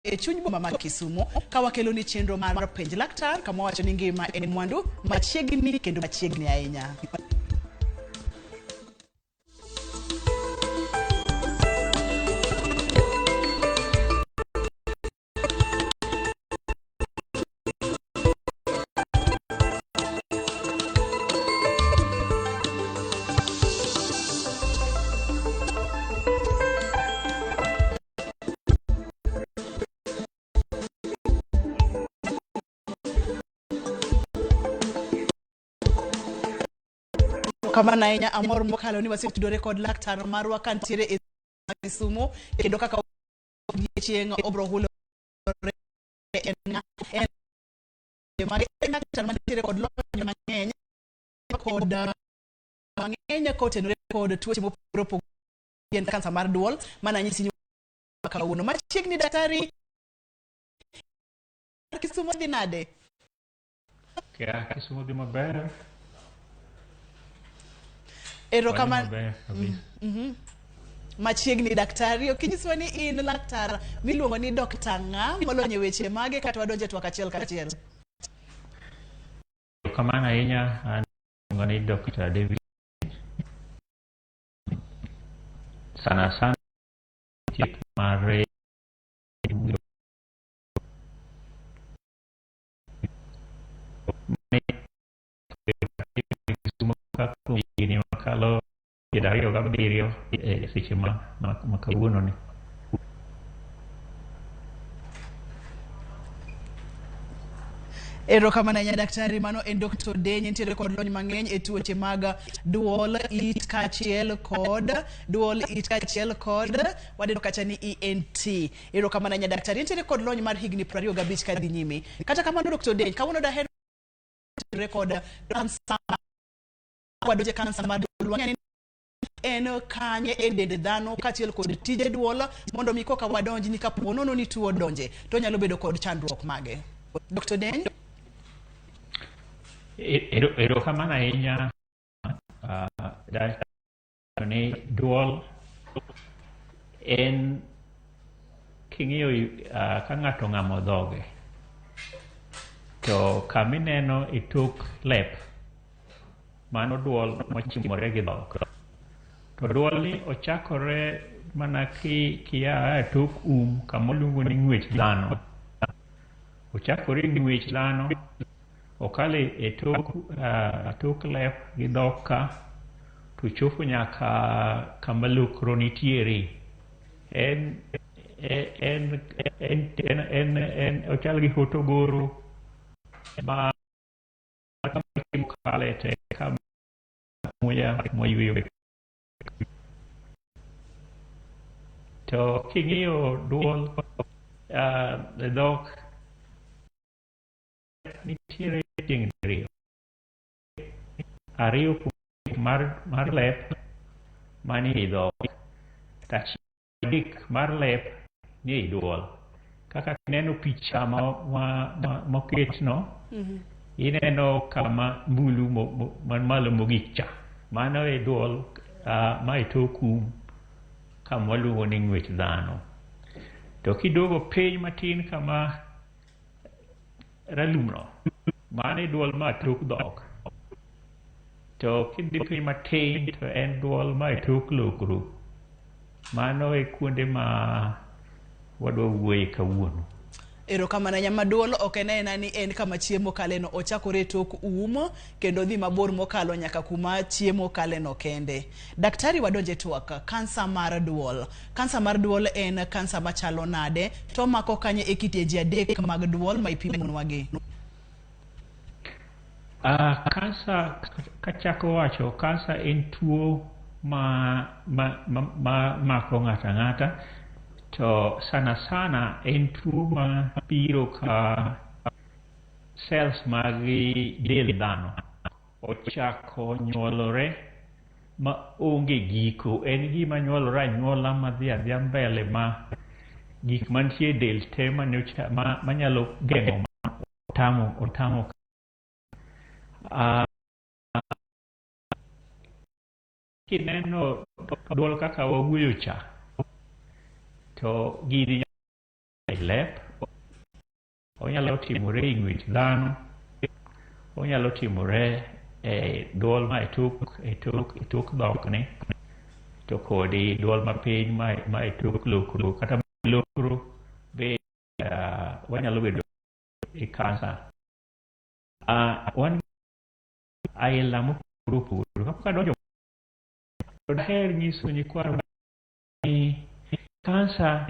e chuny boma ma Kisumu ka wakelo ni chenro mar penj laktar kama wacho ni ngima en mwandu machiegni kendo machiegni ahinya. Kama na inya amor mokalo ni wasetudore kod laktar marwa kantiere e Kisumu kendo kaka chieng obro hulo en laktar mantiere kod lony mang'eny kod mang'eny kotenore kod tuoche mopogore opogore kansa mar duol mana nyisi ni kawuono machiegni daktari Kisumu dhi nade? Kisumu dhi maber. Ero kama machiegni daktari okinyiswa ni in laktar miluongo ni Dr. Nga molonye weche mage kata wadonje twak achiel kachiel. Kamano ahinya an miluongo ni Dr. David sana thieth mar makalo piero gabiriyo seche ma kawuono ni. Ero kama na daktari mano en Dr. Denye nitiere kod lony mang'eny e tuoche mag duol, it kachiel kod wadendo kacha ni ENT. Ero kama na daktari nitiere kod lony mar higni 25 kadhi nyime. Kata kamano Dr. Denye kawuono daher kod kansa wadonje kansa mar duol wang'eni en kanye e dend dhano kachiel kod tije duol mondo mi koka wadonji ni kapo nono ni tuo donje to nyalo bedo kod chandruok mage. Dr. Denye ero kamano ahinya ni duol en king'iyo ka ng'ato ng'amo dhoge to kamineno e tok lep mano duol mochimore gi dhok to duol ni ochakore mana kia tok kamoluongo ni ng'wech dhano ochakore gi ng'wech dhano okale e tok lep gi dhok ka to chopo nyaka kama lokro nitiere en ochal gi hotogoro ma kale te kama muya moyuyo to king'iyo duol dhok nitiere tieng' ariyo mar lep mani e dhok tachiel mar lep ni e duol kaka ineno picha moketno ineno kama mbulu man malo mogik cha mano e duol ma e tok kama waluongo ni ng'wech dhano to kidogo piny matin kama ralumno mano e duol ma tok dhok to kidhi piny matin to en duol ma e tok lokro mano e kuonde ma wadwa wuoye kawuono. Ero kama na nyama duol ok enena ni en kama chiemo kaleno ochakore tok kendo dhi mabor mokalo nyaka kuma chiemo kaleno kende. Daktari wadonje twak kansa mar duol. Kansa mar duol en kansa machalo nade to mako kanye e kiteji adek mag duol ma ipimonwa gi. Kansa kachako wacho kansa en tuo ma mako ng'ata to sana en tuo ma biro ka cells mag del dhano ochako nyuolore ma onge giko en gima nyuolore anyuola ma dhi adhiya mbele ma gik mantie del te manyalo geng'o otamo kineno duol kaka wawuoyo cha to gini lep, onyalo timore e ng'wech dhano, onyalo timore e dwol ma ituk dhokni, to kodi dwol mapiny ma ituk lokro, kata lokro be wanyalo bedo e kansa. Wan aila mopogore opogore, kapok adonjo to daher nyiso nyikwaru ni kansa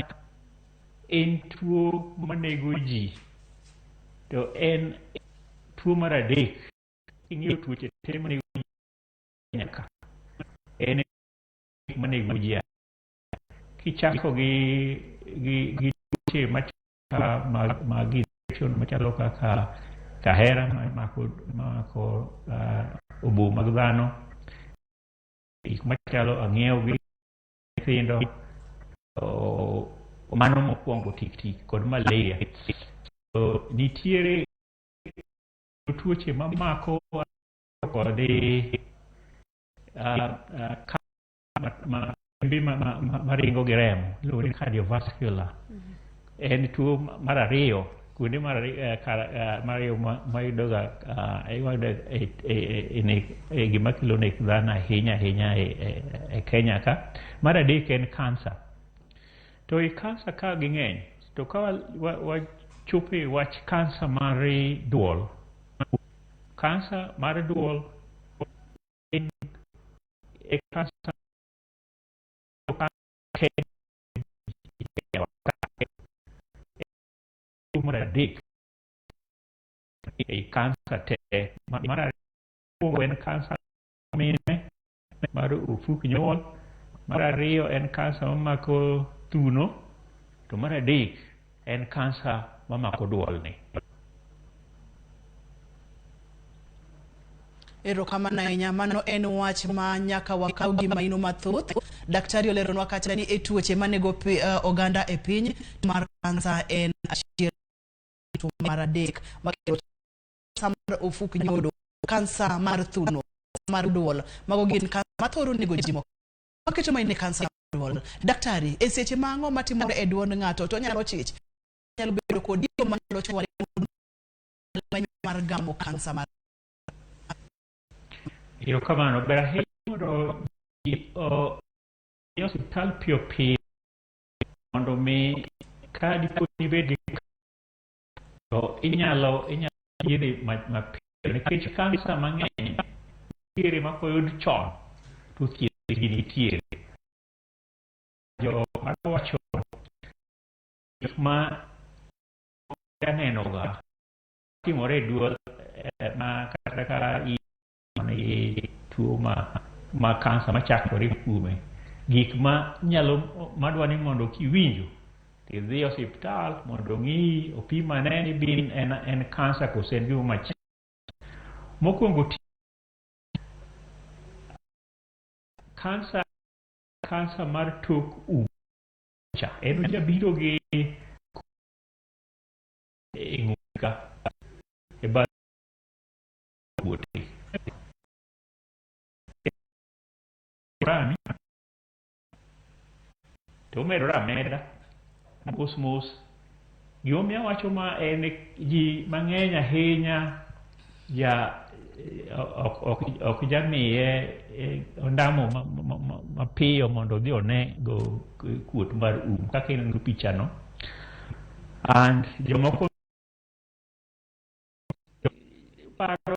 en tuo manego ji, to en tuo mar adek ing'iyo tuoche te manego ji nyaka en manego ji. Kichako gi tuoche mag infection machalo kaka kahera mako obo mag dhano, gik machalo ang'iew gi nyithindo, mano mokwongo tik kod malaria. Nitiere tuoche mamako kod maringo gi remo, iluongo ni cardiovascular. En tuo mar ariyo, kuonde mar ariyo mayudoga e gima kelo nek dhano ahinya e Kenya ka. Mar adek en kansa. To i kansa ka ging'eny, to ka wachopo e wach kansa mar dwol. Kansa mar dwol en kansa mar adek e kansa te. Mar ariyo en kansa mine mar ofuk nyuol, mar ariyo en kansa mamako thuno, to mar adek en kansa mamako dwolni. Erokamano ahinya, mano en wach ma nyaka wakaw gi maino mathoth. Daktari oleronwa kata ni e tuoche manego oganda e piny mar kansa en achiel mar adek, makelo kansa mar ofuk nyodo, kansa mar thuno, mar dwol. Mago gin kansa mathoro nego ji moko. Waketo maino kansa mar dwol. Daktari, e seche ma ang'o matimore e duond ng'ato to nyalo chich, nyalo bedo kod gigo manyalo chware mar gamo kansa mar. Erokamano, ber ahinya mondo ji e osiptal piyo piyo mondo mi ka dipo ni ibed gi to inyalo thiedhe mapiyo, nikech kansa mang'eny nitiere ma koyud chon to thiedhgi nitiere. Jo wacho gik ma anenoga timore e dwol ma kata ka tuo ma kansa machakore kuome, gik madwa ni mondo kiwinjo idhi osiptal mondo ng'i opim ane ni bin en kansa kose en gima machielo. Mokwongo kansa mar tok cha en jabiro gi ng'uka e bad rami to medore ameda mos. Gimomiyo awacho ma en ji mang'eny ahinya ok jamiye ondamo mapiyo mondo odhi one go kuot mar kaka ineno pichano. And jomoko paro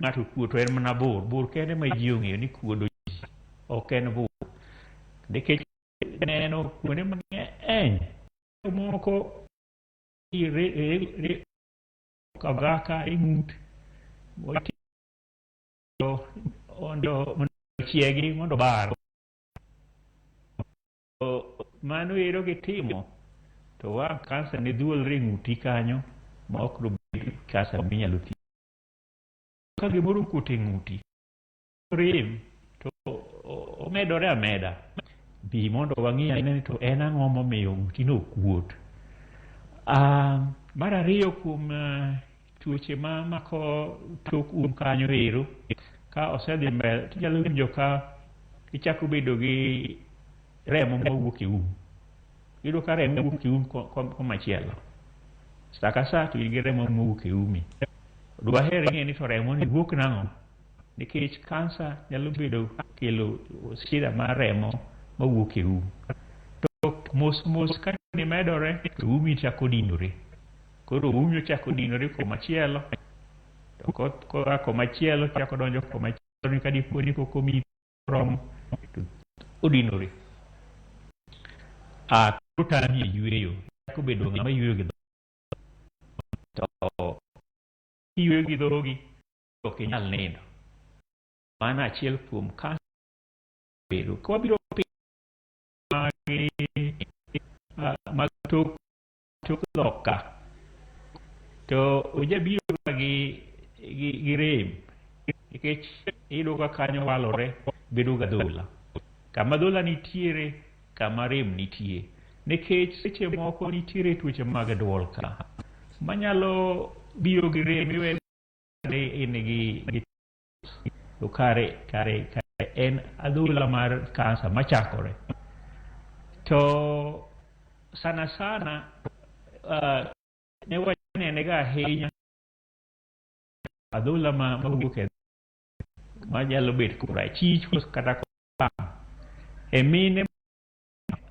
ng'ato kuot en mana bor kende ma ji ong'eyo ni kuodo ji ok en bor, nikech neno kuonde mang'eny moko kagaka ing'ut mondo chiegi mondo bar. Mano ero gitimo to wang' kansa ne dhuolre e ng'uti kanyo ma ok nobed kansa minyalo thiedhi. Ka gimoro okuot e ng'uti rem to omedore ameda, bi mondo wang'i ane to en ang'o momiyo ng'utino okuot. Mar ariyo, kuom tuoche ma mako tok kanyo ero, ka osedhi mbele tinyalo winjo ka ichako bedo gi remo mawuok e iyudo ka remo wuok e um komachielo. Sa ka sa to in gi remo mowuok e umi. Dwaher ing'e ni to remo ni wuok nang'o? Nikech kansa nyalo bedo kelo shida mar remo mawuok e um. To mos ka ni medore to umi chako dinore. Koro umi ochako dinore komachielo. To komachielo chako donjo komachielo ni kadipo ni pok omi romo to odinore. Koro tami e yweyo. Chako bedo ng'ama yweyo gi to yweyo gi dhogi ok inyal nindo. Mano achiel kuom kansa bedo. Kwabiro mag tok loka to ojabiro gi rem nikech iyudo ka kanyo walore bedo ga dhola. Kama dhola nitiere, kama rem nitie. Nikech seche moko nitiere tuoche mag dwol ka manyalo biro gi rem iwe in gi to kare en adhola mar kansa machakore. To sana ne wanene ga ahinya adhola mawuok e manyalo bet korachwich kata e mine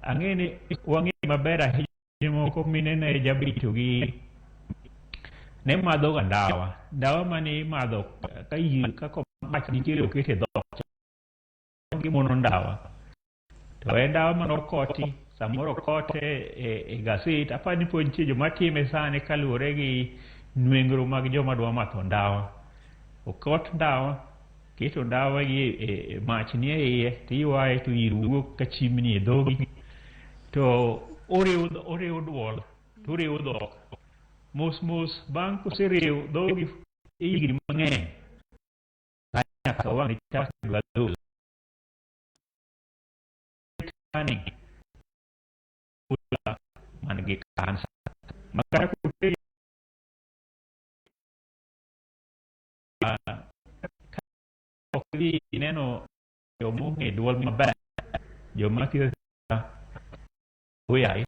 ang'eni wang'e maber ahinya moko mine ne jabito gi ne madho ga ndawa mane madho ka mach nitiere okete dhok gimono ndawa to en ndawa manokoti samoro kote e gaset apani po nitie joma time sani kaluwore gi nwengro mag joma dwa matho ndawa. Okot ndawa keto ndawa gi mach ni e iye tiwaye to iro wuok ka chimni e dhogi to oriwo dwol to oriwo dhok mos bang' koserewo dhogi higni mang'eny nyaka wang' chak dwa dhol man gi kansa makata kute ok dhi neno jomong'e dwol maber joma thieth oyai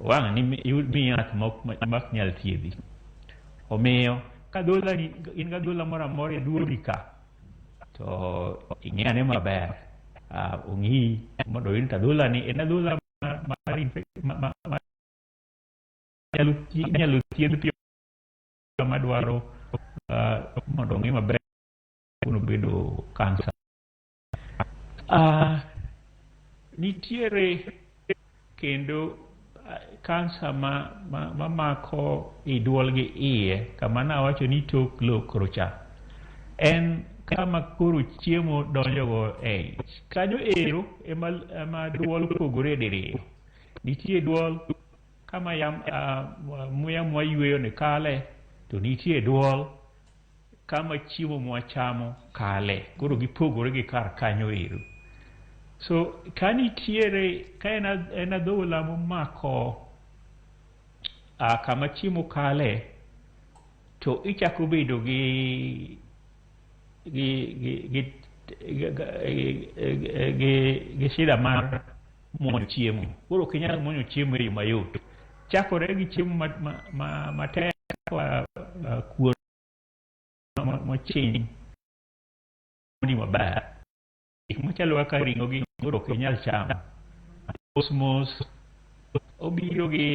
wang' ni mi yath mak nyal thiedhi. Omiyo ka dhola ni in ga dhola moro amora e duodi ka to ing'ane maber ong'i mondo in ta dhola ni en adhola nyalo thiedh piyo madwaro mondo ong'i maber kuno bedo kansa. Nitiere kendo kansa mamako i duol gi iye kama nawacho ni tok lokro cha en kama koro chiemo donjogo e kanyo ero ema duol pogore diriyo. Nitie duol kama muya mwayweyo ni kale to nitie duol kama chiemo mwachamo kale koro gipogore gi kar kanyo ero. So kanitiere ka en adhola momako kama chiemo kale to ichako bedo gi shida mar muonyo chiemo. Koro kinyal muonyo chiemo e yo mayot. Chakore gi chiemo matek kuon mochiny ni maber. Machalo kaka ring'o gi koro ok inyal chamo. Mos obiro gi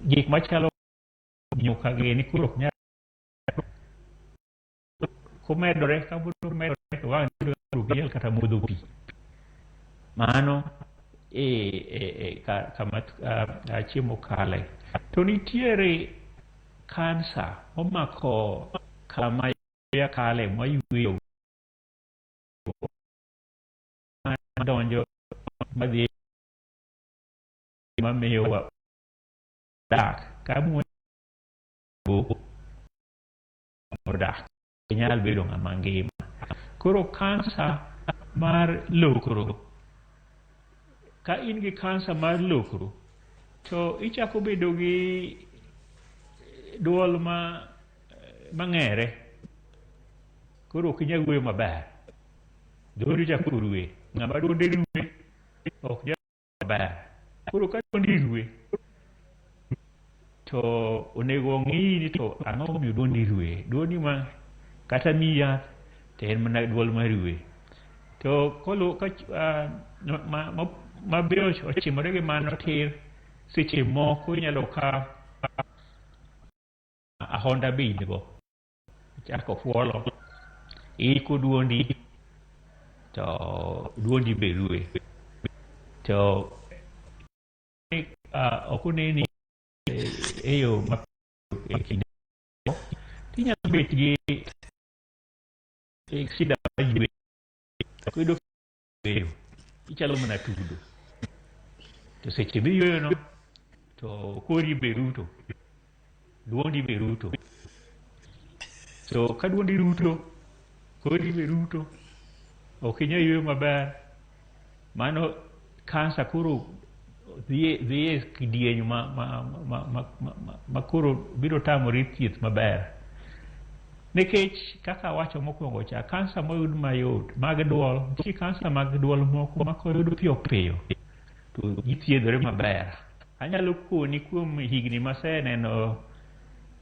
gik machalo nyuka gini koro ok nyal komedore ka biro medore to wang' nyal kata modho pi. Mano kama chiemo kale. To nitiere kansa omako kama ya kale mwayweyo donjo madhi mamiyo dak kamu dak nyal bedo ng'ama ngima. Koro kansa mar lokro, ka in gi kansa mar lokro to ichako bedo gi duol mang'ere. Koro ok inyal wuoyo maber, dhoodi chako rwe. ng'ama duonde ruwe ok jaber. Koro ka duondi ruwe to onego ong'i ni to ang'o momiyo duondi ruwe. Duondi ma kata miyi yath to en mana duol mar ruwe. To kolo ka mabiro ochimore gi mano tir, seche moko inyalo ka ahonda bidgo chako fuolo iko duondi to duondi be ruwe. To ok oneni e yo ma e kinde tinyalo bet gi shida mar yweyo. Kuyudo yweyo ichalo mana tudo, to seche miyweyono to kori be ruto, duondi be ruto. So ka duondi ruto, kori be ruto, ok inyal yweyo maber, mano kansa koro dhi e kidieny ma koro biro tamori thieth maber. Nikech kaka awacho mokwongo cha, kansa moyud mayot mag duol, nitie kansa mag duol moko ma koyud piyo piyo to githiedhore maber. Anyalo koni kuom higni maseneno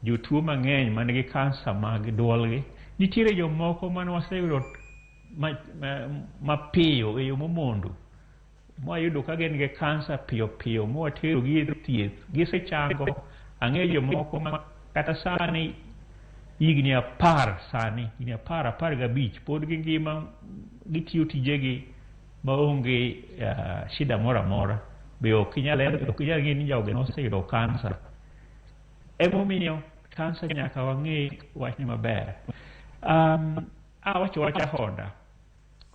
jotuo mang'eny man gi kansa mag duolgi, nitiere jomoko mane waseyudo mapiyo e yo momondo, mwayudo ka gin gi kansa piyo piyo, mwaterogi e thieth, gisechango. Ang'eyo jomoko ma kata sani higni 10 pod gingima, gitiyo tijegi maonge shida moro amora. Be ok inyal ng'e ni jogi noseyudo kansa. Emomiyo kansa nyaka wang'e wachni maber. Awacho wach ahonda.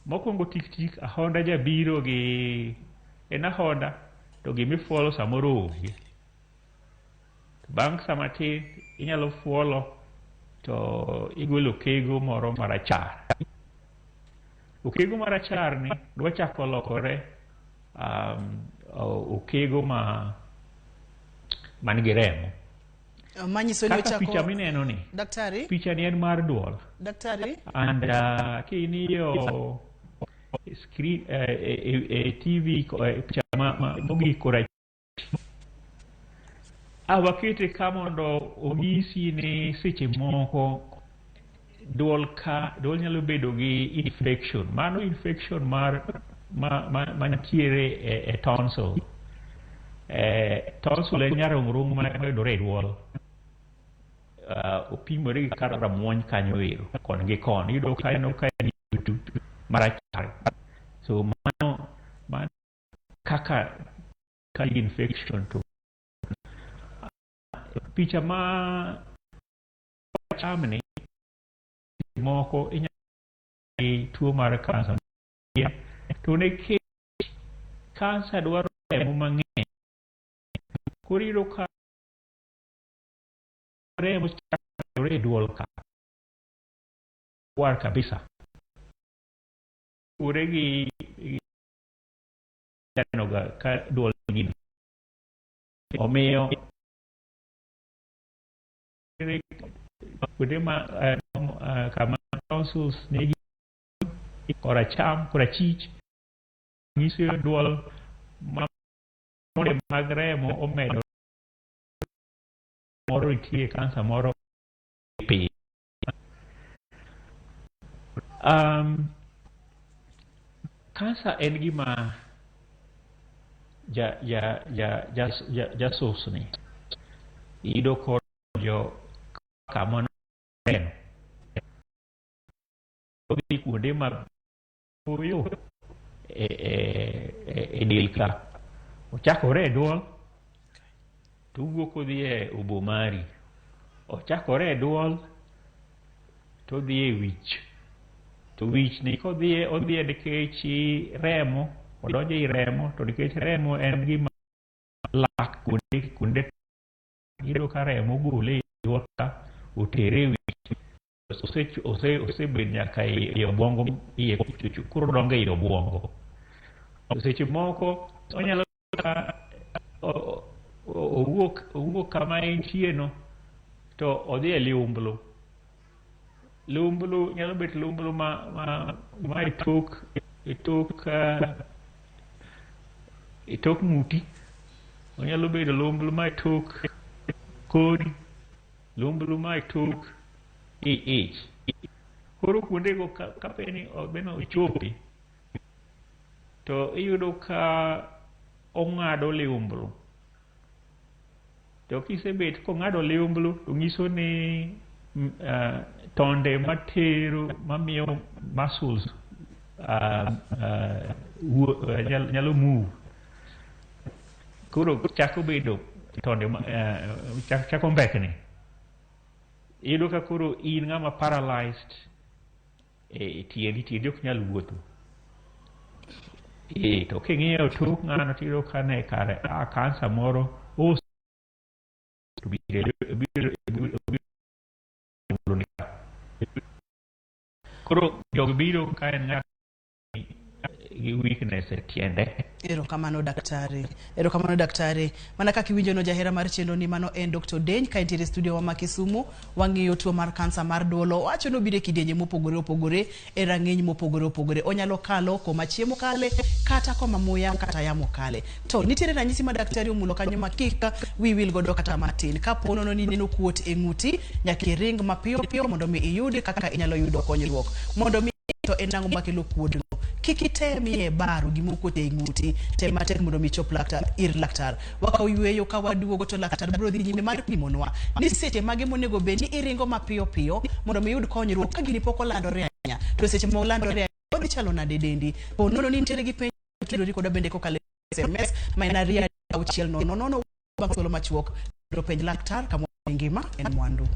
Mokwongo tik ahonda jabiro gi en ahonda to gimifuolo samoro onge. Bang' sama tin inyalo fuolo to igolo okego moro marachar. Okego marachar ni dwa chako lokore okego man gi remo. Manyiso ni kaka picha mineno ni, daktari, picha ni en mar duol. Daktari, and kiniyo screen TV picha mogik koracham, wakete ka mondo onyisi ni seche moko duol nyalo bedo gi infection. Mano infection mantiere e tonsil. Tonsil en nyarung'rung' mayudore e duol. Opimore gi kar ramuony kanyo ero, kon gi kon iyudo ka en marachar. So mano kaka infection. To picha ma chamni moko inyalo tuo mar kansa, to nekech kansa dwaro remo mang'eny, koro iyudo ka remo chakore e duol ka war kabisa. Ure gi janoga ka duol gini omiyo kuonde ma kama tonsils negi koracham korachich nyiso duol mag remo omedo moro nitie kansa moro pi. Kansa en gima jasusni iyudo kojo kama remo odhi kuonde ma boyo e del ka, ochakore e duol to wuok odhi e obo mari, ochakore e duol to odhi e wich, to wich ni kodhi nikech remo odonjo i remo, to nikech remo en gima lak kuonde iyudo ka remo gole e duol ka otere e wich, osebed nyaka e obwongo iye kucho, koro dongo e obwongo. Seche moko onyalo owuok kama entie no to odhi e liumblu nyalo bet liumblu ma e tok itok ng'uti, onyalo bedo lumblu ma itok kodi, lumblu ma itok ich. Koro kuondego kapeni beno ochopi, to iyudo ka ong'ado liumblu. To kisebet kong'ado liumblu, to ng'iso ni tonde matero mamiyo muscles nyalo move. Koro chako bedo tonde chako mbekni. Iyudo ka koro in ng'ama paralyzed tiendi ok nyal wuotho. To king'iyo tok ng'ano tiyudo ka ne kare kansa moro koro jogi biro ka en ng'at gi weakness e tiende. Erokamano daktari. Mana kaka iwinjo no jahera mar chenro ni mano en Dr. Deny ka entiere studio wa ma Kisumu. Wang'iyo tuo mar kansa mar duolo. Wacho no bire kidienje mopogore opogore e rang'iny mopogore opogore. Onyalo kalo koma chiemo kale kata koma muya kata yamo kale. To nitiere ranyisi ma daktari omulo kanyo makika wi wil godo kata matin. Kapo nono ni neno kuot e ng'uti nyaka iring mapiyo piyo mondo mi iyud kaka inyalo yudo konyruok. Mondo mi to enang'o makelo kuodno. Kikitemie baro gimokuot e ng'uti tem matek mondo mi chop ir laktar. Wakaw yweyo ka waduogo to laktar biro dhi nyime mar pimonwa ni seche mage monego bed ni iringo mapiyo piyo mondo mi yud konyruok ka gini pok olandore ahinya. To seche ma olandore odhi chalo nade dendi. Po nono ni nitiere gi penjo tudori koda bende kokalo SMS ma en 26000 bang' thuolo machuok biro penj laktar kama ngima en mwandu.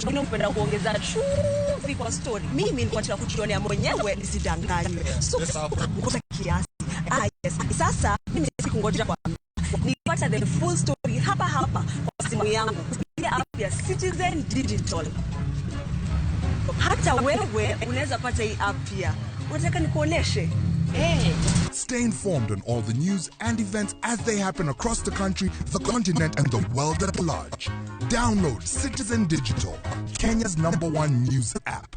Unapenda kuongeza chumvi kwa story. Mimi nilikuwa nataka kujionea mwenyewe nisidanganywe. So ngoja kiasi. Yes. Sasa mimi sikungoja kwa nipata the full story hapa kwa simu yangu kupitia app ya Citizen Digital. Hata wewe unaweza pata hii app pia. Unataka nikuoneshe? Stay informed on all the news and events as they happen across the country, the continent, and the world at large. Download Citizen Digital, Kenya's #1 news app.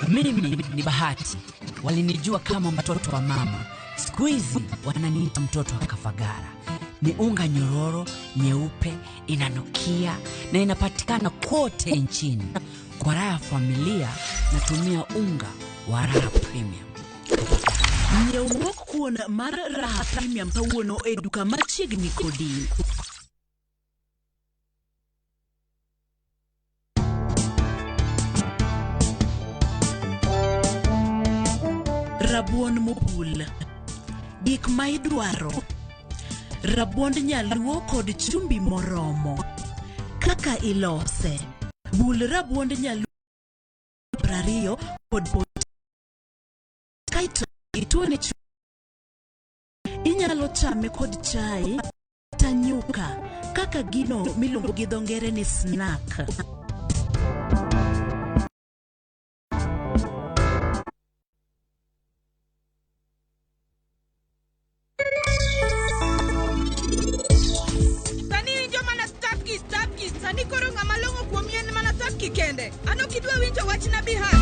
Mimi ni Bahati. Walinijua kama mtoto wa mama. Siku hizi wananiita mtoto wa Kafagara. Ni unga nyororo, nyeupe, inanukia na inapatikana kote nchini. Kwa raha ya familia natumia unga wa Raha Premium. Nyewuok kuona mar Raha Premium kawuono e duka machiegni kodi. Rabuon mobul. Gik ma idwaro. Rabuond nyaluo kod chumbi moromo. Kaka ilose. Bul rabuond nyaluo 20 kod kaito ituone inyalo chame kod chai tanyuka kaka gino miluongo gi dho ngere ni snack. Sani koro ng'ama long'o kuom yien mana taki kende. Ano kidwa winjo wach na bihan.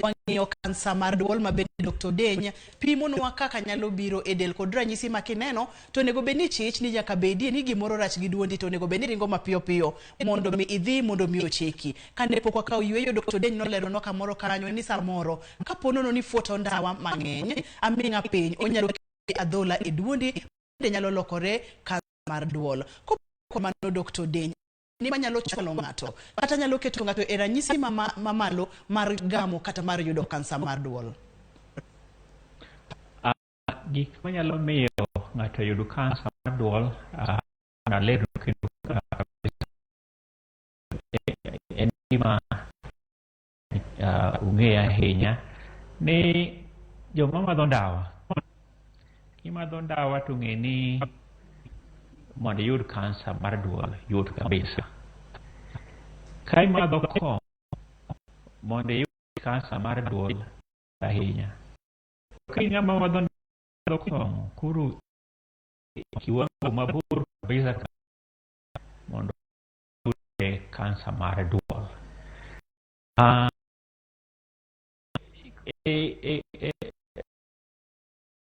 Wang'iyo Kansa kansa mar duol mabende Dr. Deny pimonwa kaka nyalo biro e del kod ranyisi makineno to onego bedni chich ni nyaka bedie ni gimoro rach gi duondi to onego bedni ringo mapiyo piyo mondo mi idhi mondo mi ocheki. Kane pok wakaw yweyo Dr. Deny noleronwa kamoro kanyo ni samoro kaponono ni fuoto ndawa mang'eny aming'a piny onyalo adhola e duondi bende nyalo lokore kansa mar duol. Komano Dr. Deny ni manyalo chulo ng'ato kata nyalo keto ng'ato e ranyisi mamalo mar gamo kata mar yudo kansa mar duol. Gik manyalo miyo ng'ato yudo kansa mar duol na lero kendo en gima ung'eyo ahinya ni joma madho ndawa kimadho ndawa to ng'e ni mondo iyud kansa mar duol yot kabisa. Ka imadho kong'o mondo iyud kansa mar duol ahinya. Ka ng'ama madho kong'o koro kiwango mabor kabisa mondo iyud kansa mar duol.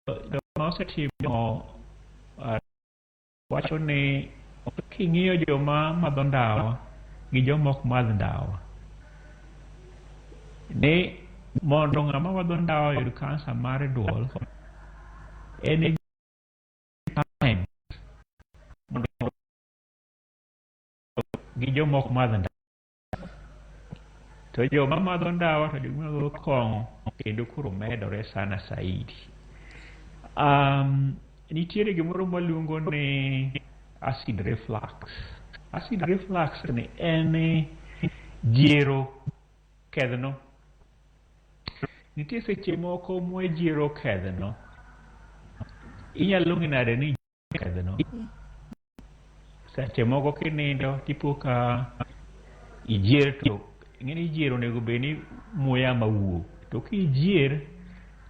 Joma osetimo wacho ni king'iyo joma madho ndawa gi joma ok madh ndawa ni mondo ng'ama madho ndawa yud kansa mar duol en time mondo gi joma ok madh ndawa to joma madho ndawa to joma madho kong'o kendo koro medore sana saidi. Nitiere gimoro maluongo ni acid reflux. Acid reflux ni en jiero kedhno. Nitie seche moko mwe jiero kedhno inyalo ng'inade ni kedhno. Seche moko kinindo tipo ka ijier to ng'eni jiero onego bed ni muya mawuok to kijier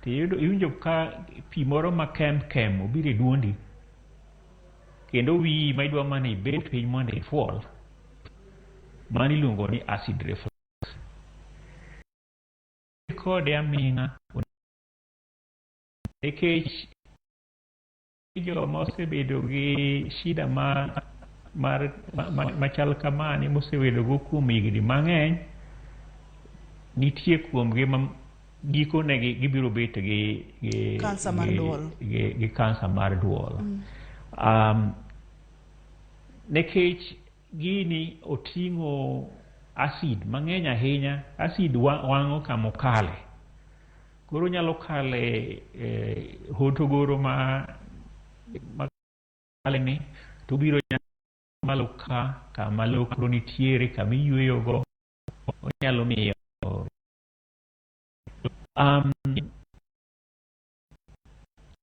iwinjo ka pi moro ma kem obiro e duondi kendo wiyi ma idwa mana ibed piny mondo ifuol, mano iluongo ni acid reflux. Kode aming'a nikech joma osebedo gi shida machal kamani mosebedogo kuom higni mang'eny, nitie kuomgi gikone gibiro bet gi kansa mar duol. Gi kansa mar duol. Nikech gini oting'o acid mang'eny ahinya. Acid wang'o kama okale. Koro nyalo kale hotogoro ma kale ni to biro malo kama lokro nitiere kama iyweyogo onyalo miyo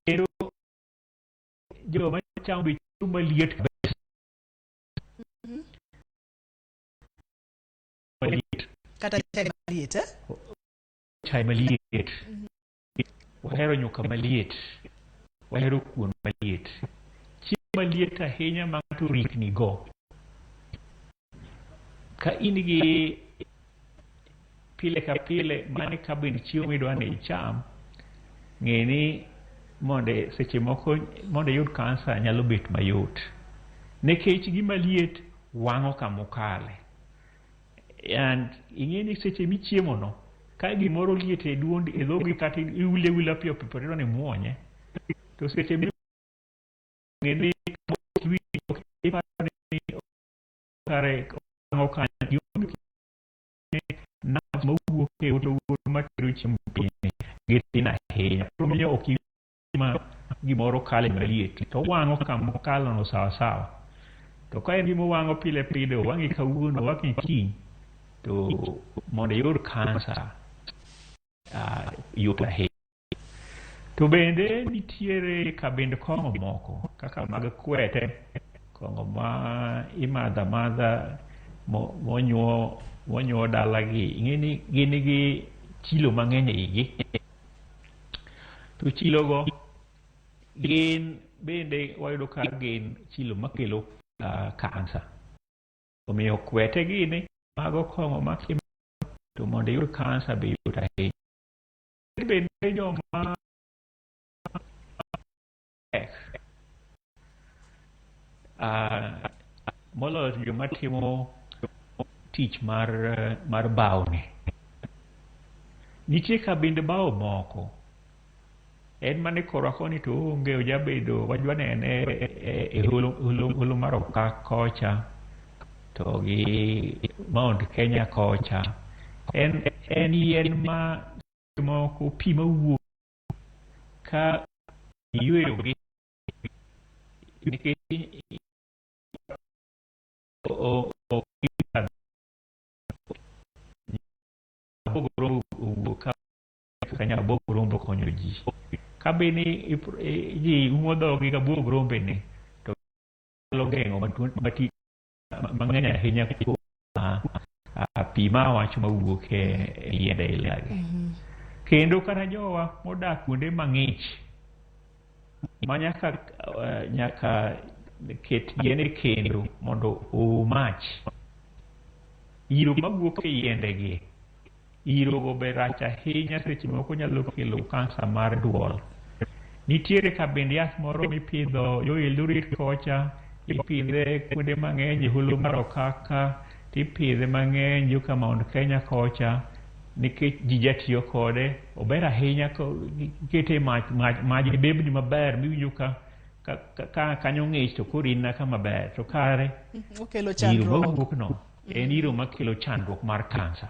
kendo joma chamo bichu maliet kata chai maliet chai maliet wahero nyuka maliet wahero kuon maliet chiemo maliet ahinya ma ng'ato rikni go ka in gi pile ka pile mane ka ben chiemo midwa ni icham ng'e ni mondo seche moko mondo yud kansa nyalo bet mayot nikech gima liet wang'o kama okale. And ing'e ni seche michiemo no ka gimoro liet e duondi e dhogi kata iwile wila piyo piyo to ni muonye to seche mi ng'e ni kare wang'o kanyo mawuok e hotogoro matero chiemo piny gitin ahinya. Omiyo ok ima gimoro kale maliet to wang'o kama okalono sawasawa. To ka en gima wang'o pile pile wang'i kawuono wang'i kiny to mondo yud kansa yot ahinya. To bende nitiere kabind kong'o moko kaka mag kwete, kong'o ma imadho amadha monyuo dalagi, ing'eni gin gi chilo mang'eny eigi. To chilogo gin bende wayudo ka gin chilo makelo kansa. Omiyo kwete gini mago kong'o makimo to mondo iyud kansa be yot ahinya. bende joma moloyo joma timo tich mar bao ni. Nitie kabinde bao moko en mane korwa koni to onge ojabedo wajwane en e holo mar okak kocha to gi Mount Kenya kocha en yien ma moko pi mawuok ka yweyo gi nikech kanya bog rombo konyo ji kabini ji wuodho gi bog rombe ni to lo gengo mati mang'eny ahinya kuom pi ma wacho mawuok e yiende ilagi kendo kata jowa modak kuonde mang'ich ma nyaka ket yien e kendo mondo omach iro mawuok e yiende gi iro go be rach ahinya seche moko nyalo kelo kansa mar duol. Nitiere kabinde yath moro mipidho yo Eldoret kocha ipidhe kuonde mang'eny e holo mar okaka tipidhe mang'eny yo ka Mount Kenya kocha nikech ji jatiyo kode ober ahinya kete maj bebni maber miwinjo ka kanyo ng'ich to koro in naka maber to kare iro mawuok no en iro makelo chandruok mar kansa.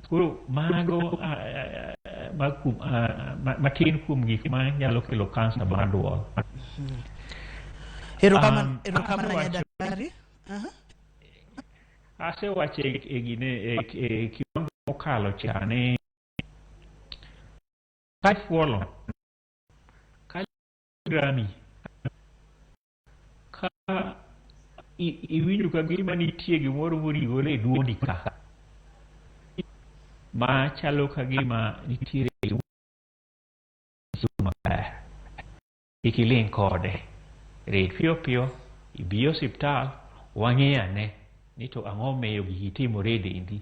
Koro mago matin kuom gik ma nyalo kelo kansa mar duol. Erokamano ya daktari. Asewacho e gine e kiwango mokalo cha ni ka ifuolo ka grami ka iwinjo ka gima nitie gimoro morigore e duondi ka ma chalo ka gima nitiere maber ikiling kode red piyo piyo ibi osiptal wang'i ane ni to ang'o meyo gigi timore e dendi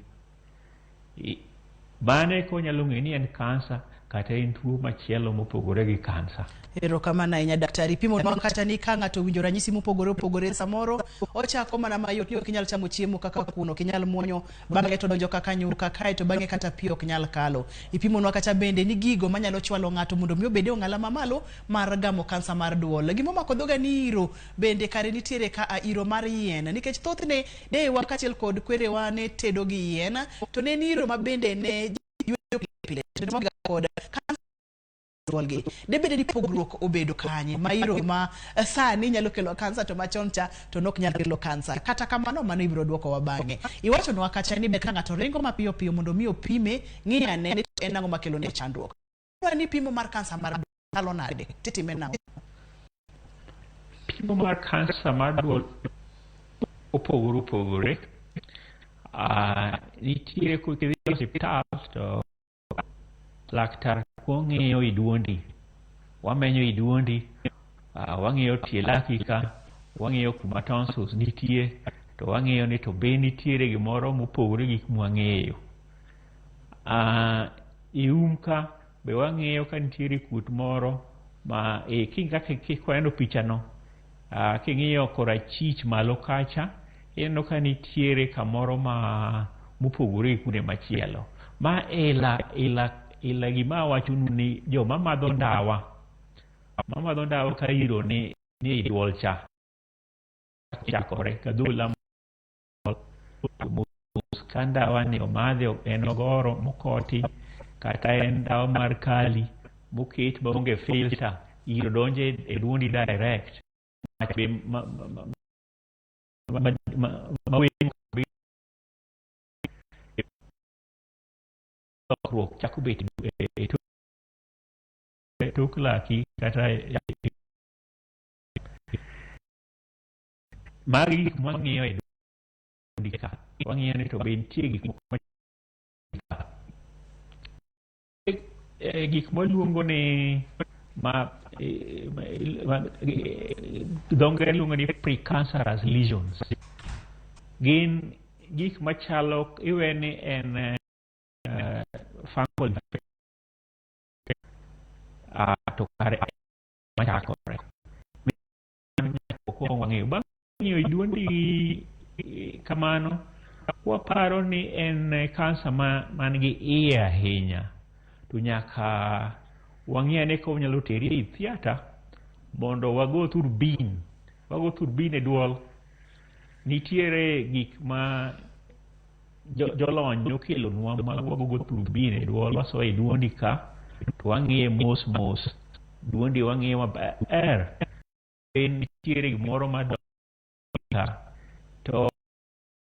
bane ko nyalo ng'e ni en kansa kata en tuo machielo mopogore gi kansa. Erokamano ahinya daktari. Pimo kata ni ka ng'ato winjo ranyisi mopogore opogore samoro ochako mana mayot ok nyal chamo chiemo kaka kuno ok nyal muonyo bang'e to donjo kaka nyuka kae to bang'e kata pi ok nyal kalo. Ipimonwa kata bende ni gigo manyalo chwalo ng'ato mondo mi obed ong'ala mamalo mar gamo kansa mar duol. Gimo mako dhoga ni iro bende kare nitiere ka iro mar yien nikech thothne dewa kaachiel kod kwerewa ne tedo gi yien to ne ni iro mabende ne yweyo pile kod duolgi de bede ni pogruok obedo kanye ma iro ma sani nyalo kelo kansa to machon cha to nok nyalo kelo kansa kata kamano mano ibiro duoko wa bang'e. Iwacho nwa kacha ni be ka ng'ato ringo mapiyo piyo mondo mi opime ng'iyane ni en ang'o makelo ne chandruok. Ni pimo mar kansa mar duol kalo nade titime nang'o? Pimo mar kansa mar duol opogore nitiere kidhi e osiptal to laktar wang'iyo i duondi wamenyo i duondi wang'iyo tie laki ka wang'iyo kuma tonsils nitie to wang'iyo ni to be nitiere gimoro mopogore gik mwang'eyo i ka be wang'iyo ka nitiere kut moro ma kikwano pichano king'iyo korachwich malo kacha ineno ka nitiere kamoro mopogore gi kuonde machielo ma ila gima wachonu ni joma madho ndawa ka iro ni i duol cha chakore ka dhula ka ndawa ni omadhe en ogoro mokoti kata en ndawa mar kali moket maonge filter iro donje e duondi direct lokruok chako bet e tok laki kata magi gik mwang'iyo e duondi ka wang'iyo ni to be nitie gik moko gik moluongo ni dho ngere luongo ni precancerous lesions gin gik machalo iwe ni en fungal to kare machakore ko wang'eyo bang' ng'iyo duondi kamano waparo ni en kansa man gi iye ahinya, to nyaka wang'iyane ko nyalo teri e theater mondo wago turbin e Dwol. Nitiere gik ma jolony nokelonwa ma wago turbin e Dwol, waso e duondi ka to wang'iye mos duondi wang'iye maber. Nitiere gimoro madongo to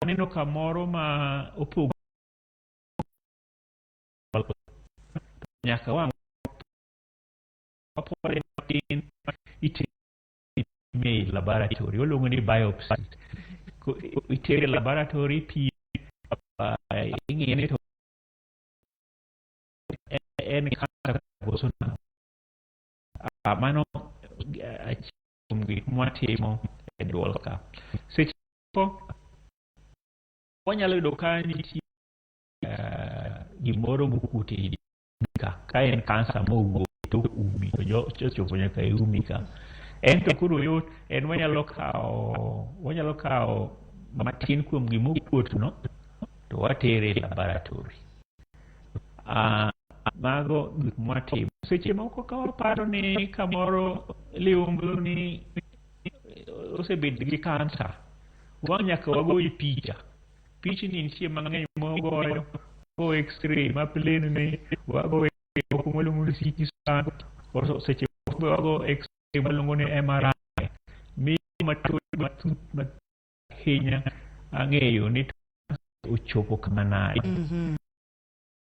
aneno kamoro ma opogo nyaka wapore matin itime laboratory, oluongo ni biopsy. Itere laboratory pi ing'iyene to en kansa koso nang'o. Mano gik mwatimo e Dwol ka. Seche moko wanyalo yudo ka nitie gimoro mokute ka en kansa mowuok to umi to chopo nyaka e umi ka. En to koro yot en wanyalo kawo matin kuom gimokuot no to watere e laboratory. Mago gik mwatimo. Seche moko ka waparo ni kamoro liumblo ni osebed gi kansa, nyaka wagoye picha. Pichni nitie mang'eny mogoyo, go x-ray ma plain ne, wago moko malongo ni CT scan, seche moko wago x-ray malongo ni MRI. Mi matut ahinya ang'eyo ni ochopo kama nade.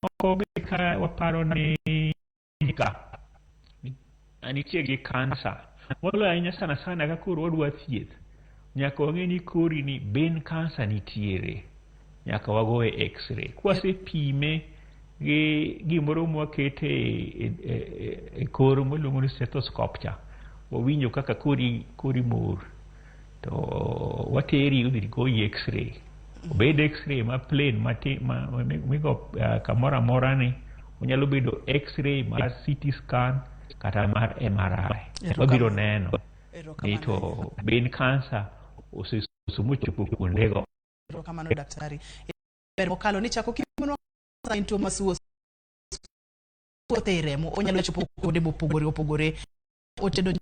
Moko ka waparo ni nitie gi kansa, moloyo ahinya sana ka koro wadwa thieth, nyaka wang'e ni kori ni ben kansa nitiere, nyaka wagoye x-ray. Kwasepime gi gimoro mwakete e kor miluongo ni stethoscope cha, wawinjo kaka kori mor, to wateri udhi goyi x-ray. Obed x-ray ma plain migo kamoro amora ni, onyalo bedo x-ray mar CT scan kata mar MRI. Wabiro neno ni to ben kansa osesumochopo kuondego. Kamano daktari. Ber mokalo ni chako kimono into masuo remo onyalo chopo kuonde mopogore otedo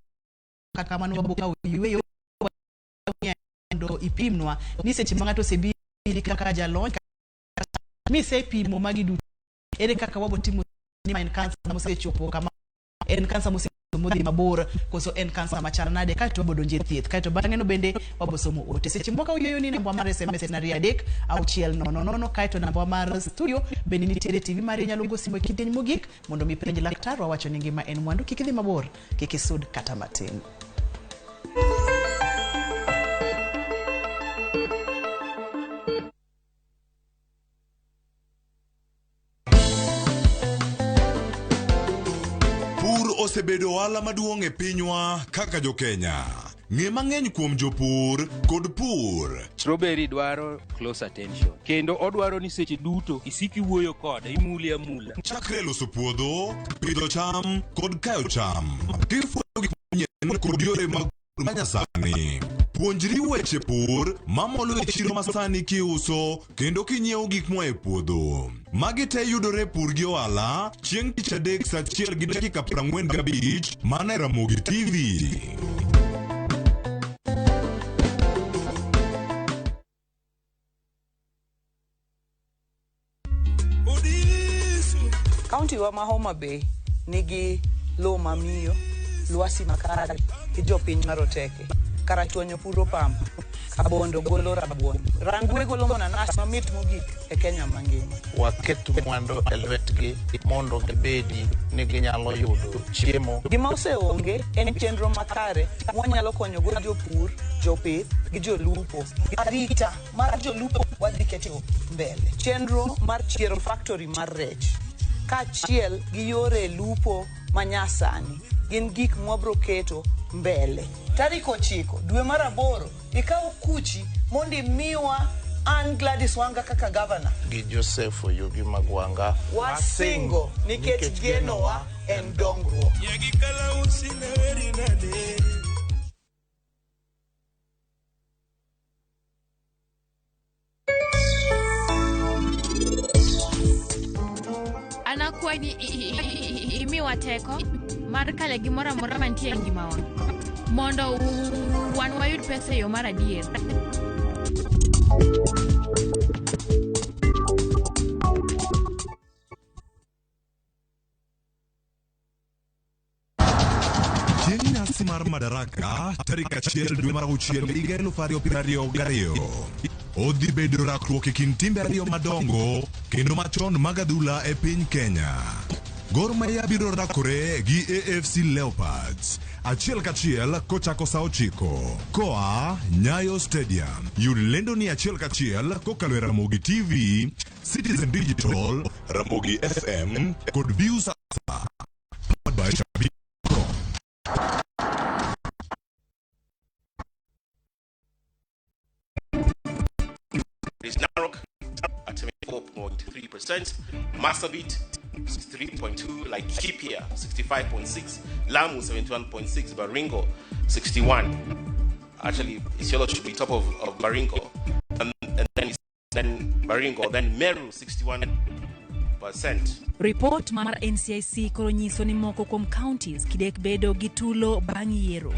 kaka mano waboka yueyo ndo ipimnwa ni seche mangato sebi kaka jalony mi se pimo magidu ere kaka wabotimo ni en kansa mosechopo kama en kansa modhi mabor koso en kansa machal nade kaito wabodonje thieth kaito bang'e no bende wabosomo ote. Seche moko uyoyo ni namba mar SMS na riadek au chiel no kaito namba mar studio bende nitiere TV mari nyalo go simo kideny mogik mondo mi penj laktar wawacho ni ngima en mwandu kikidhi mabor kikisud kata matin. Osebedo ohala maduong' e pinywa kaka jo Kenya. Ng'e mang'eny kuom jopur kod pur. Strawberry dwaro close attention. Kendo odwaro ni seche duto isiki wuoyo kode, imuli amula. Chakre loso puodho, pidho cham kod kayo cham. Kifuo gik manyien kod yore mag manyasani. Puonjri weche pur mamolo e chiro masani kiuso kendo kinyiewo gik moa e puodho. Magi te yudore pur gi ohala chieng' tich adek saa 1:45 mana e Ramogi TV. Kaunti wa Homa Bay nigi lowo mamiyo, lwasi makare gi jopiny maroteke. Karachuonyo puro pamba, kabondo golo rabuon, rangwe golo mananas mamit mogik e Kenya mangima. Waketo mwando e lwetgi mondo gibedi ni ginyalo yudo chiemo. Gima oseonge en chenro makare mwanyalo konyo go jopur, jopith gi jolupo. Arita mar jolupo wadhi keto mbele. Chenro mar chiero factory mar rech. Kachiel gi yore lupo manyasani gin gik mwabro keto mbele. Tarik 9 dwe mar 8 ikaw kuchi mondi miwa an Gladys Wanga kaka governor gi Joseph Oyugi Magwanga wasingo nikech genowa en dongruok. Anakwani imiwa teko mar kale gimoro amora mantie e ngimawa mondo wan wayud pesa e yo mar adier. Chieng' nyasi mar Madaraka tarik 1 dwe mar auchiel higa 2022 odhi bedo rakruok e kind timbe ariyo madongo kendo machon mag adhula e piny Kenya. Gor Mahia biro rakore gi AFC Leopards achiel kachiel kochako saa 9 koa Nyayo Stadium. Yud lendo ni achiel kachiel kokalo e Ramogi TV, Citizen Digital, Ramogi FM kod View Sasa. Is Narok at 74.3%, Marsabit 63.2%, like Kipia 65.6%, Lamu 71.6%, Baringo 61%. Actually, Isiolo should be top of Baringo, and then Baringo, then Meru 61%. Report mar NCIC koro nyiso ni moko kuom counties kidek bedo gi tulo bang' yiero.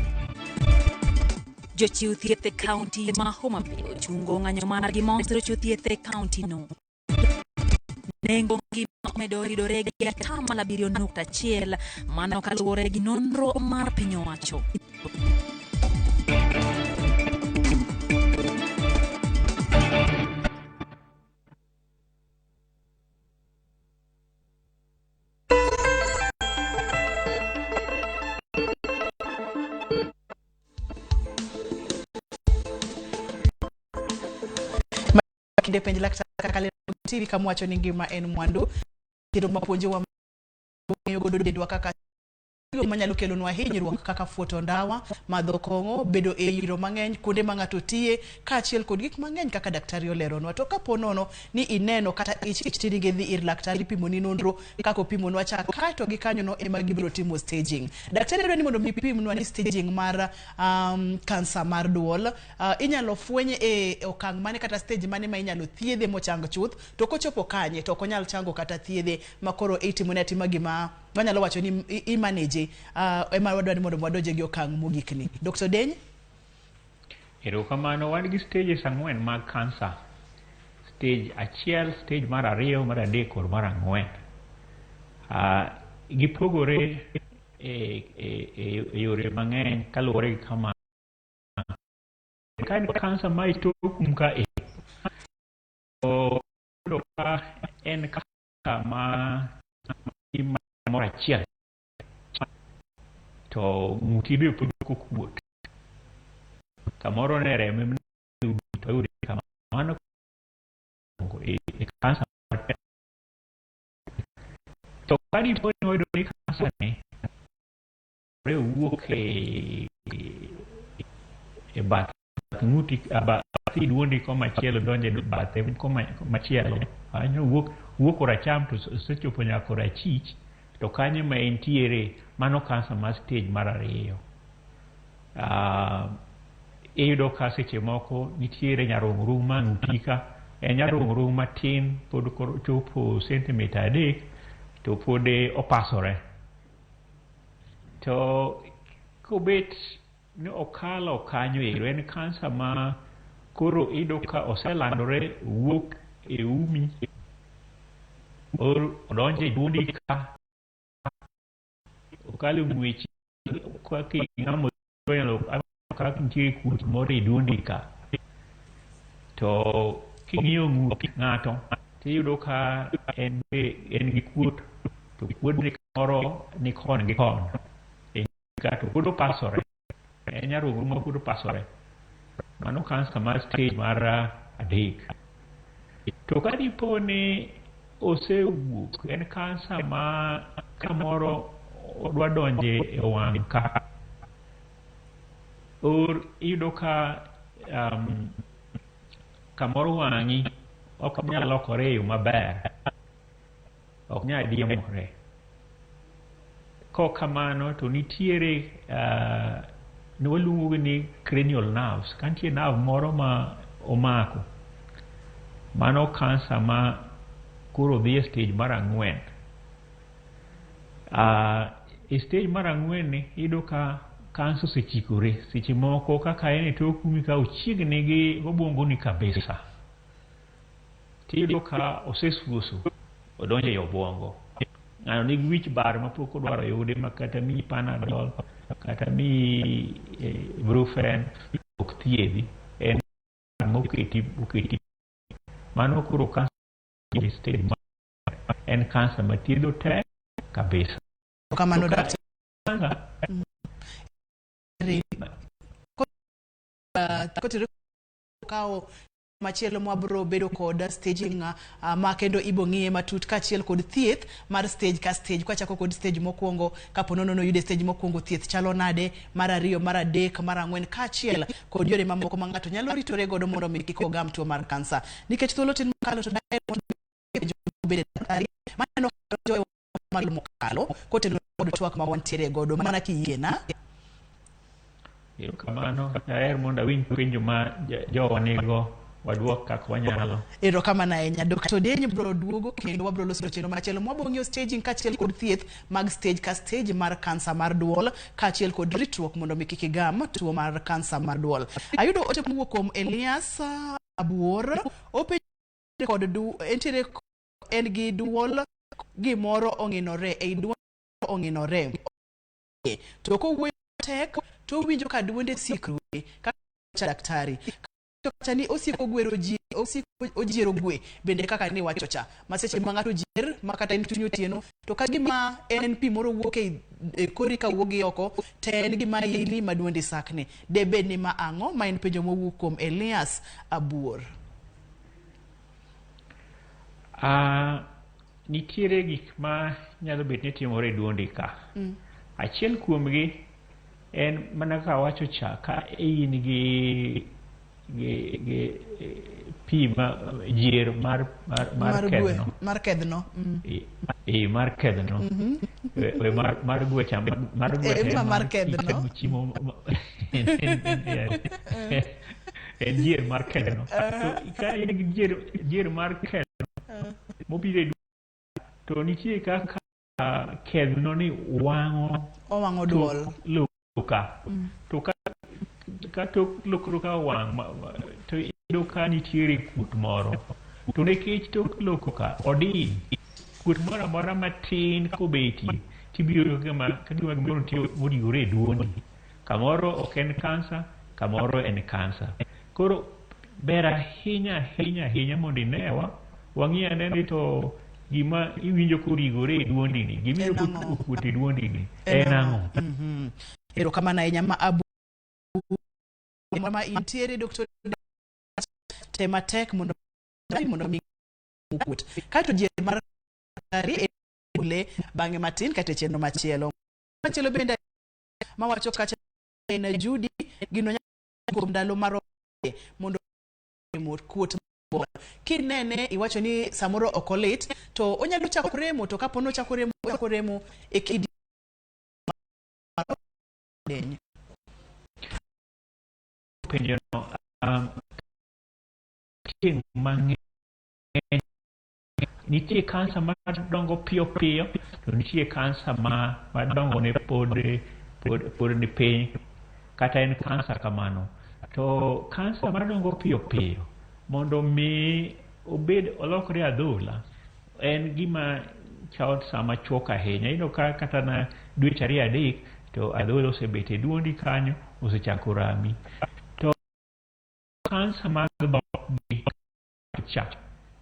Jochiw thieth e county ma Homa Bay ochungo ng'anyo margi mosiro chiwo thieth e county no. Nengo ngima omedo ridore gi 7.1 mano kaluwore gi nonro mar piny owacho. Kinde penj laktar kale TV kamwacho ni ngima en mwandu kendo mapuonjo wa ng'eyo godo dendwa kaka manyalo kelonwa hinyruok kaka fuoto ndawa, madho kong'o, bedo e yiro mang'eny kuonde ma ng'ato tiye kaachiel kod gik mang'eny kaka daktari oleronwa. To kapo nono ni ineno kata ich tiringe dhi ir laktari pimo ni nonro kaka opimonwa cha kaeto gi kanyo no ema gibiro timo staging. Daktari dwani mondo pimnwa ni staging mar kansa mar duol inyalo fwenye e okang' mane kata stage mane ma inyalo thiedhe mochang chuth, to kochopo kanye to okonyal chango kata thiedhe makoro itimone atima gima wanyalo wacho ni i-manage ema wadwani mondo wadonje gi okang' mogikni. Dr. Deny? Erokamano, wan gi stages 4 mag kansa. Stage 1, stage mar 2, mar 3 kod mar 4. Gipogore e yore mang'eny kaluwore gi kama ka kansa ma itokum ka en kansa ma moro achiel to ng'uti biro podho kuot kamoro ne remo to yudi kamano e kansa to kani po ni oyudo ni kansa ne wuok e bath ng'uti bathi duondi komachielo donje bathe komachielo kanyo wuok koracham to sechopo nyaka korachich to kanyo ma entiere mano kansa mar stage mar 2. Iyudo ka seche moko nitiere nyarung'rung' ma ng'uti ka en nyarung'rung' matin pod chopo sentimita 3 to pod opasore. To kobet ni okalo kanyo en kansa ma koro iyudo ka oselandore wuok e umi odonje e duondi ka okalo ng'wechi kaka ng'amo kaka nitie kut moro e duondi ka to king'iyo ng'ut ng'ato tiyudo ka en gi kuot to kuodni moro ni kon gi kon to pod opasore en nyarung'rung' ma pod opasore mano kansa mar stage mar 3. To ka dipo ni osewuok en kansa ma kamoro odwa donje e wang' ka iyudo ka kamoro wang'i ok nyal lokore e yo maber, ok nyal diemore Kokamano to nitiere nwaluongo ni cranial nerves. Kantie nerve moro ma omako. Mano kansa ma koro dhi e stage mar 4. E stage mar 4 ni iyudo ka kansa osechikore. Seche moko kaka en e tok umi ka ochiegni gi obwongo ni kabisa. Tiyudo ka osesuoso odonjo e obwongo. Ng'ano nigi wich bar ma pok odwaro yude ma kata mi panadol kata mi brufen ok thiedhi. En moketi mano kuro kansa e stage mar en kansa ma thiedho tek kabisa. Kamano daktari. Kotero kao machielo mwabro bedo kod staging ma kendo ibo ng'iye matut kachiel kod thieth mar stage ka stage. Kwa chako kod stage mokwongo kapo nono yude stage mokwongo thieth chalo nade, mar ariyo, mar adek, mar ang'wen kachiel kod yore mamoko ma ng'ato nyalo ritore godo mondo mi kik ogam tuo mar kansa. Nikech thuolo tin mokalo to daher bedo daktari maneno jo malo mokalo kotelo kod twak ma wantiere godo mana kiyiena. Kamano daher mondo awinj penjo ma jowa nigo wadwok kaka wanyalo. Erokamano ahinya. Dr. Deny bro duogo kendo wabro loso chenro machielo mwabong'io staging kachiel kod thieth mag stage ka stage mar kansa mar duol kachiel kod ritruok mondo mi kik igam tuo mar kansa mar duol. Ayudo ote mowuok kuom Elias Abuor openjo kod entiere en gi duol gimoro ong'inore ei duol ong'inore to kowuoyo tek to winjo ka duonde sikrude kaka daktari kata ni osiko gwero ji osiko ojiero gwe bende kaka ni wacho cha maseche ma ng'ato jier makata en tunyo tieno to ka gima en pi moro wuok e kori ka wuogi oko te en gima ili ma duonde sakne de bed ni ma ang'o ma en penjo mowuok kuom Elias Abuor. Nitiere gik ma nyalo bet ni timore e duondi ka. Achiel kuomgi en mana ka wacho cha ka in gi pi ma jier mar kedno. Mar kedno. Mar kedno. Mar gwecha mar gwecha mar kedno. En jier mar kedno. Ka in gi jier mar kedno mobire to nitie kaka kedno ni wang'o duol luka to ka tok lokro ka wang' to iyudo ka nitiere kut moro to nikech tok loko ka odin kut moro amora matin kobetie tibiro gima gimoro modigore e duondi. Kamoro ok en kansa, kamoro en kansa. Koro ber ahinya mondo inewa wang'i ane to gima iwinjo korigore e duondi ni gimiyo okuot e duondi ni en ang'o. Erokamano ahinya ma Abu ma intiere Dr. tema tek mondo mi okuot kato jier mar daktari ule bang'e matin kata chenro machielo bende mawacho kacha na Judy gino nyalo ndalo mar mondo kuot kinene iwacho ni samoro okolit to onyalo chako remo to kapo no chako remo e kidi penjo no nitie kansa madongo piyo to nitie kansa madongo ne pod ni piny kata en kansa kamano to kansa madongo piyo mondo mi obed olokre adhola en gima chao sama chuok ahinya. Iyudo ka kata na dweche 2-3 to adhola osebet e duondi kanyo osechako rami to kansa mag dhok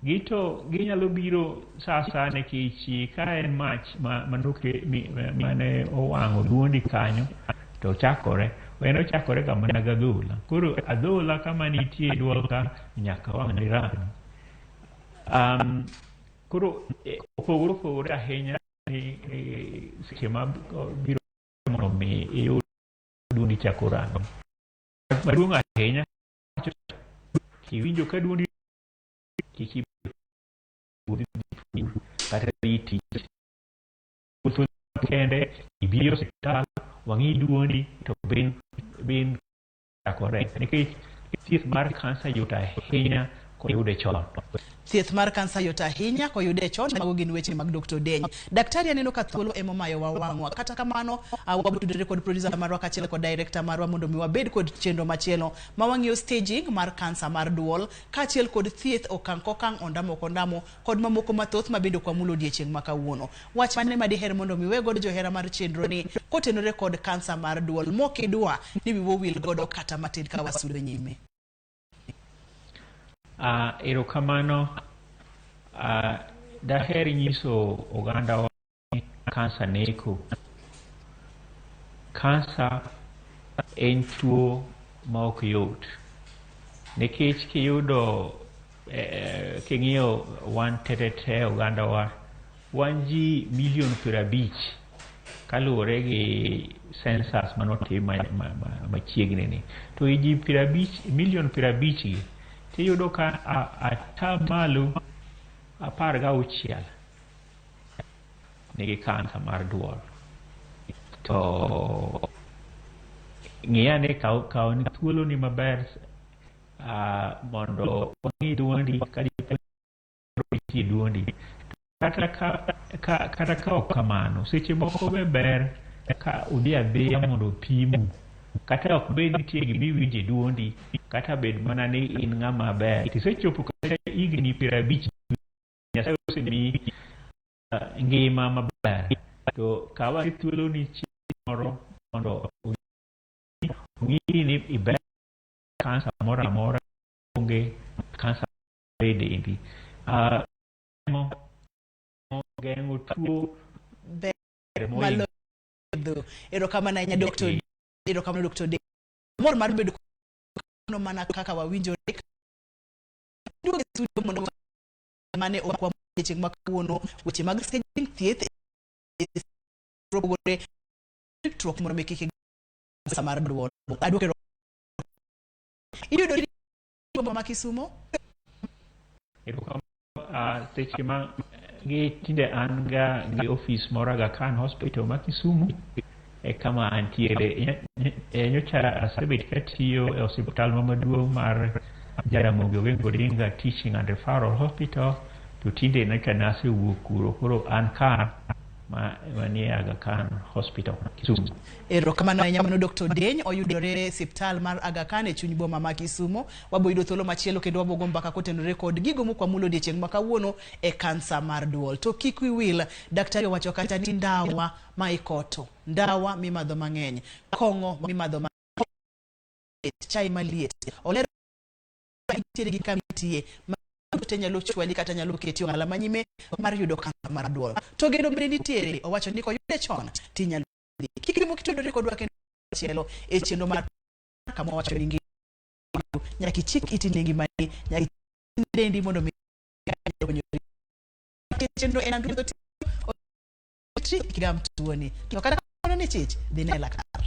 gito ginyalo biro sasa nikech ka en mach mane owang'o duondi kanyo to chakore ochakore kama naga adhola. Koro adhola kama nitie duol ka nyaka wang' ni rami. Koro opogore ahinya ni seche ma biro mondo mi iyud duondi chako rami. Maduong' ahinya kiwinjo ka duondi kata riti kende ibiro hospital wangi duondi to bin akore nikech thieth mar kansa yot ahinya koyude chon. Thieth mar kansa yot ahinya koyude chon. Mago gin weche mag Dr. Deny. Daktari aneno ka thuolo emo mayo wawang'wa. Kata kamano wabutudore kod producer marwa kachiel kod director marwa mondo mi wabed kod chenro machielo mawang'iyo staging mar kansa mar duol kachiel kod thieth okang' kokang' ondamo kondamo kod mamoko mathoth mabedo kwa mulo odiechieng' ma kawuono. Wach mane madiher mondo mi we godo johera mar chenro ni kotenore kod kansa mar duol mokidwa ni wiwo wil godo kata matin ka wasudo nyime. Erokamano, daher nyiso oganda wa kansa neko. Kansa en tuo ma ok yot. Nikech kiyudo king'iyo wan tete oganda wa wan ji milion 50 kaluwore gi census manotim machiegni ni. To ji milion 50 gi tiyudo ka atamalo 16 nigi kansa mar duol. To ng'iyane kaw ni thuolo ni maber mondo wang'i duondi ka duondi. Kata ka ok kamano, seche moko ber ka udhi adhiya mondo pimu. Kata ok bed nitie gimiwinje duondi, kata bed mana ni in ng'ama ber. Tisechopo kata higni 50, Nyasaye osemiyi ngima maber. To kawa thuolo ni moro mondo ung'i ni iber kansa moro amora onge kansa bende indi. Geng'o tuo ber malo. Erokamano ahinya Dr. Erokamano Dr. Deny. Mor mar bedo no mana kaka wawinjore. Duoge studio mondo mane okwa chieng' ma kawuono weche mag staging thieth robore truok mondo mekike samar duol. Aduoke iyudo bomba ma Kisumo. Erokamano seche ma gi tinde an ga gi office moro Aga Khan Hospital ma Kisumu kama antiere nyocha asebet katiyo e hospital maduong' mar Ramogi Teaching and Referral Hospital to tinde nyocha nasewuok kuro koro an ka manie Aga Khan Hospital Kisumu. Erokamano ahinya mano Dr. Deny oyudore e osiptal mar Aga Khan e chuny boma ma Kisumo. Waboyudo thuolo machielo kendo wabogo mbaka kotenore kod gigo mokwamulo odiechieng' ma kawuono e kansa mar duol. To kik wiwil, daktari owacho kata ni ndawa ma ikoto, ndawa mimadho mang'eny, kong'o mimadho mang'eny, chai maliet, olero itiere gi kamitie te nyalo chwali kata nyalo keti ong'ala manyime mar yudo kansa mar duol. To geno bende nitiere, owacho ni koyude chon tinyalo dhi. Kik mo kitudore kodwa kendo chielo e chenro mar kama wacho ni nyaki chik itine ngimani, nyaki dendi mondo mi chenro en andu tri kigam tuoni. To kata kono ni chich dhi ne laktar.